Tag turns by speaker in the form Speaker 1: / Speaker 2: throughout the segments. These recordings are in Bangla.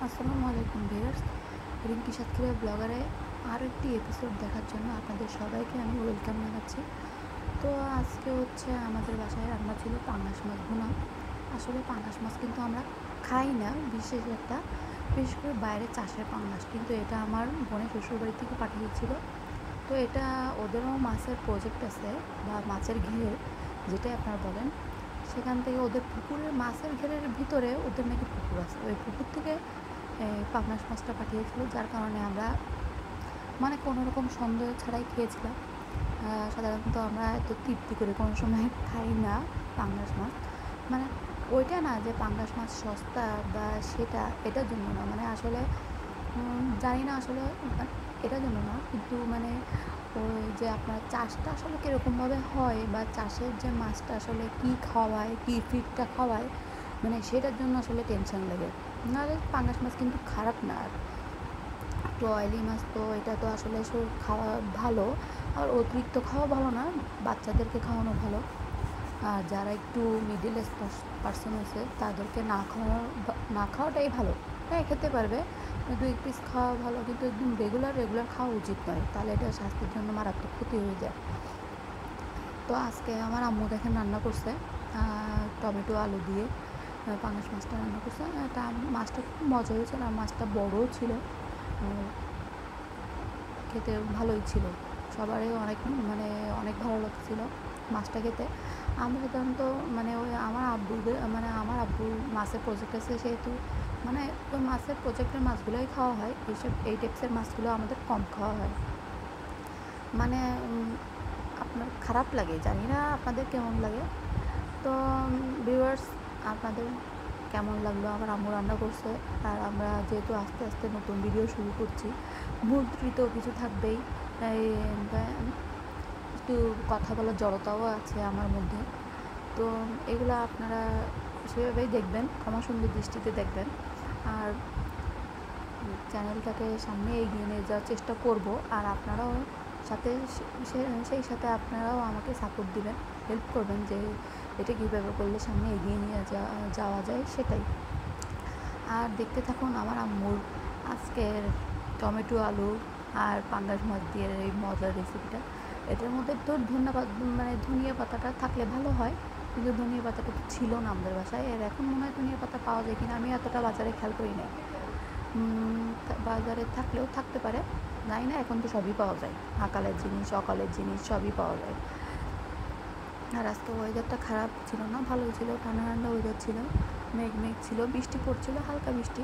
Speaker 1: আসসালামু আলাইকুম ভিউয়ার্স, রিঙ্কি সাতক্ষীরা ব্লগারে আরও একটি এপিসোড দেখার জন্য আপনাদের সবাইকে আমি ওয়েলকাম জানাচ্ছি। তো আজকে হচ্ছে আমাদের বাসায় রান্না ছিল পাঙ্গাস মাছ ভুনা। আসলে পাঙ্গাস মাছ কিন্তু আমরা খাই না, বিশেষ করে বাইরে চাষের পাঙ্গাস, কিন্তু এটা আমার বোনের শ্বশুরবাড়ি থেকে পাঠিয়েছিল। তো এটা ওদেরও মাছের প্রজেক্ট আছে বা মাছের ঘের যেটাই আপনারা বলেন, সেখান থেকে ওদের পুকুরের মাছের ঘেরের ভিতরে ওদের নাকি পুকুর আছে, ওই পুকুর থেকে পাঙ্গাস মাছটা পাঠিয়েছিল, যার কারণে আমরা মানে কোনো রকম সন্দেহ ছাড়াই খেয়েছিলাম। সাধারণত আমরা এত তৃপ্তি করে কোনো সময় খাই না পাঙ্গাস মাছ, মানে ওইটা না যে পাঙ্গাস মাছ সস্তা বা সেটা, এটার জন্য না, মানে আসলে জানি না আসলে এটার জন্য না, কিন্তু মানে ওই যে আপনার চাষটা আসলে কীরকমভাবে হয় বা চাষের যে মাছটা আসলে কী খাওয়ায়, কী ফিডটা খাওয়ায়, মানে সেটার জন্য আসলে টেনশন লাগে। নাহলে পাঙ্গাস মাছ কিন্তু খারাপ না, আর একটু অয়েলি মাছ, তো এটা তো আসলে খাওয়া ভালো, আর অতিরিক্ত খাওয়া ভালো না, বাচ্চাদেরকে খাওয়ানো ভালো। আর যারা একটু মিডিল এজ পার্সন আছে তাদেরকে না খাওয়াটাই ভালো। হ্যাঁ, খেতে পারবে, 2 পিস খাওয়া ভালো, কিন্তু একদম রেগুলার খাওয়া উচিত নয়, তাহলে এটা স্বাস্থ্যের জন্য মারাত্মক ক্ষতি হয়ে যায়। তো আজকে আমার আম্মু দেখেন রান্না করছে টমেটো আলু দিয়ে পাঙ্গাস মাছটা রান্না করছে। এটা মাছটা খুব মজা হয়েছিল, আর মাছটা বড়ও ছিল, খেতে ভালোই ছিল, সবারই অনেক ভালো লাগছিল মাছটা খেতে। আমরা সাধারণত আমার আব্বুর মাছের প্রজেক্ট আছে, সেহেতু মানে ওই মাছের প্রজেক্টের মাছগুলোই খাওয়া হয়, এই টাইপসের মাছগুলো আমাদের কম খাওয়া হয়। মানে আপনার খারাপ লাগে, জানি না আপনাদের কেমন লাগে। তো ভিউয়ার্স, আপনাদের কেমন লাগলো আমার আম্মু রান্না করছে? আর আমরা যেহেতু আস্তে আস্তে নতুন ভিডিও শুরু করছি, ভুল ত্রুটিও কিছু থাকবেই, একটু কথা বলার জড়তাও আছে আমার মধ্যে। তো এগুলো আপনারা সেভাবেই দেখবেন, ক্ষমাসুন্দর দৃষ্টিতে দেখবেন, আর চ্যানেলটাকে সামনে এগিয়ে নিয়ে যাওয়ার চেষ্টা করব। আর আপনারাও সেই সাথে আপনারাও আমাকে সাপোর্ট দিবেন, হেল্প করবেন যে এটা কীভাবে করলে সামনে এগিয়ে নিয়ে যাওয়া যায় সেটাই। আর দেখতে থাকুন আমার আম্মুর আজকের টমেটো আলু আর পাঙ্গাস মাছ দিয়ে এই মজার রেসিপিটা। এটার মধ্যে তো ধনিয়া পাতাটা থাকলে ভালো হয়, কিন্তু ধনিয়া পাতাটা তো ছিল না আমাদের বাসায়। এর এখন মনে হয় ধনিয়া পাতা পাওয়া যায় কিনা, আমি এতটা বাজারে খেয়াল করি না। বাজারে থাকলেও থাকতে পারে, জানি না, এখন তো সবই পাওয়া যায়, আকালের জিনিস অকালের জিনিস সবই পাওয়া যায়। আর আজকে ওয়েদারটা খারাপ ছিল না, ভালোই ছিল, ঠান্ডা ঠান্ডা ওয়েদার ছিল, মেঘ ছিল, বৃষ্টি পড়ছিল, হালকা বৃষ্টি,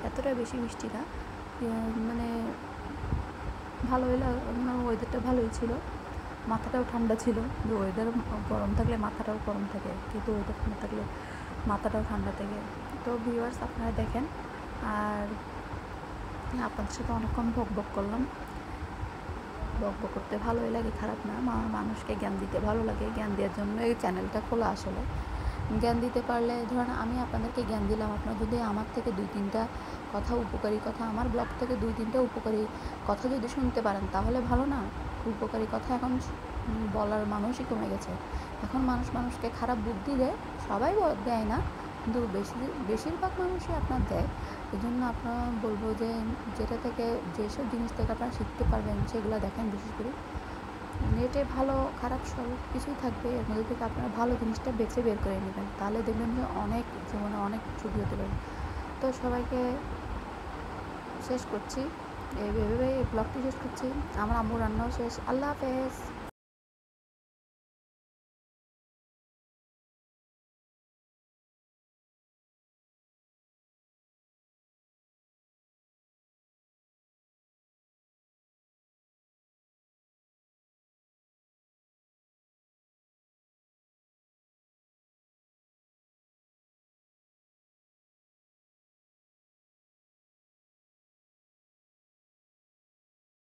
Speaker 1: এতটা বেশি বৃষ্টি না, মানে ভালোই ওয়েদারটা ভালোই ছিল, মাথাটাও ঠান্ডা ছিল। যে ওয়েদার গরম থাকলে মাথাটাও গরম থাকে, কিন্তু ওয়েদার ঠান্ডা থাকলে মাথাটাও ঠান্ডা থাকে। তো ভিউয়ার্স, আপনারা দেখেন, আর আপনাদের সাথে অনেকক্ষণ বক করলাম। বক করতে ভালোই লাগে, খারাপ না, মানুষকে জ্ঞান দিতে ভালো লাগে, জ্ঞান দেওয়ার জন্য এই চ্যানেলটা খোলা। আসলে জ্ঞান দিতে পারলে, ধরেন আমি আপনাদেরকে জ্ঞান দিলাম, আপনারা যদি আমার থেকে 2-3টা কথা, উপকারী কথা, আমার ব্লগ থেকে 2-3টা উপকারী কথা যদি শুনতে পারেন, তাহলে ভালো না? উপকারী কথা এখন বলার মানুষই কমে গেছে, এখন মানুষকে খারাপ বুদ্ধি দেয়, সবাই দেয় না, কিন্তু বেশিরভাগ মানুষই আপনার দেয়। এই জন্য আপনারা বলবো যে যেটা থেকে, যেসব জিনিস থেকে আপনারা শিখতে পারবেন সেগুলো দেখেন। বিশেষ করে নেটে ভালো খারাপ সব কিছুই থাকবে, এর মধ্যে থেকে আপনারা ভালো জিনিসটা বেছে বের করে নেবেন, তাহলে দেখবেন যে জীবনে অনেক সুখী হতে পারবেন। তো সবাইকে শেষ করছি, এইভাবে এই ব্লগটি শেষ করছি। আমার আম্মু রান্নাও শেষ। আল্লাহ হাফেজ।